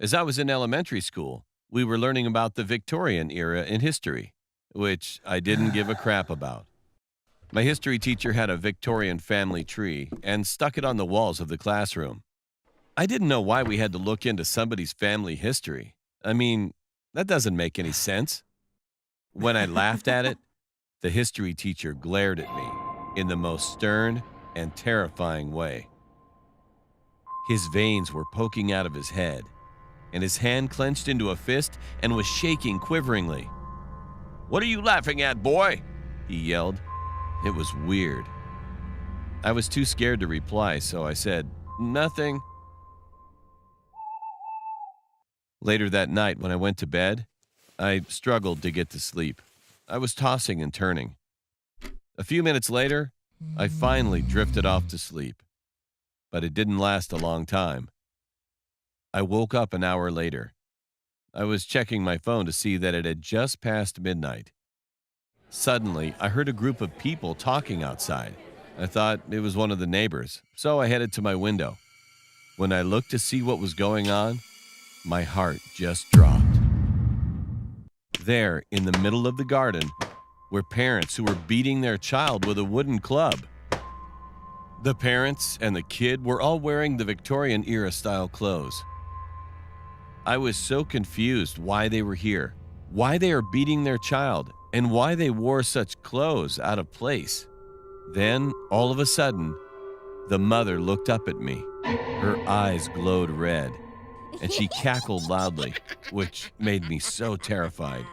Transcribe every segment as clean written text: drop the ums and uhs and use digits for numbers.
As I was in elementary school, we were learning about the Victorian era in history, which I didn't give a crap about. My history teacher had a Victorian family tree and stuck it on the walls of the classroom. I didn't know why we had to look into somebody's family history. I mean, that doesn't make any sense. When I laughed at it, the history teacher glared at me in the most stern and terrifying way. His veins were poking out of his head, and his hand clenched into a fist and was shaking quiveringly. "What are you laughing at, boy?" he yelled. It was weird. I was too scared to reply, so I said, "Nothing." Later that night, when I went to bed, I struggled to get to sleep. I was tossing and turning. A few minutes later, I finally drifted off to sleep, but it didn't last a long time. I woke up an hour later. I was checking my phone to see that it had just passed midnight. Suddenly, I heard a group of people talking outside. I thought it was one of the neighbors, so I headed to my window. When I looked to see what was going on, my heart just dropped. There, in the middle of the garden, were parents who were beating their child with a wooden club. The parents and the kid were all wearing the Victorian era style clothes. I was so confused why they were here, why they are beating their child, and why they wore such clothes out of place. Then, all of a sudden, the mother looked up at me. Her eyes glowed red, and she cackled loudly, which made me so terrified.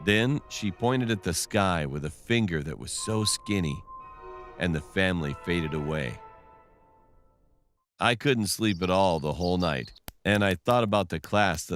Then she pointed at the sky with a finger that was so skinny, and the family faded away. I couldn't sleep at all the whole night, and I thought about the class that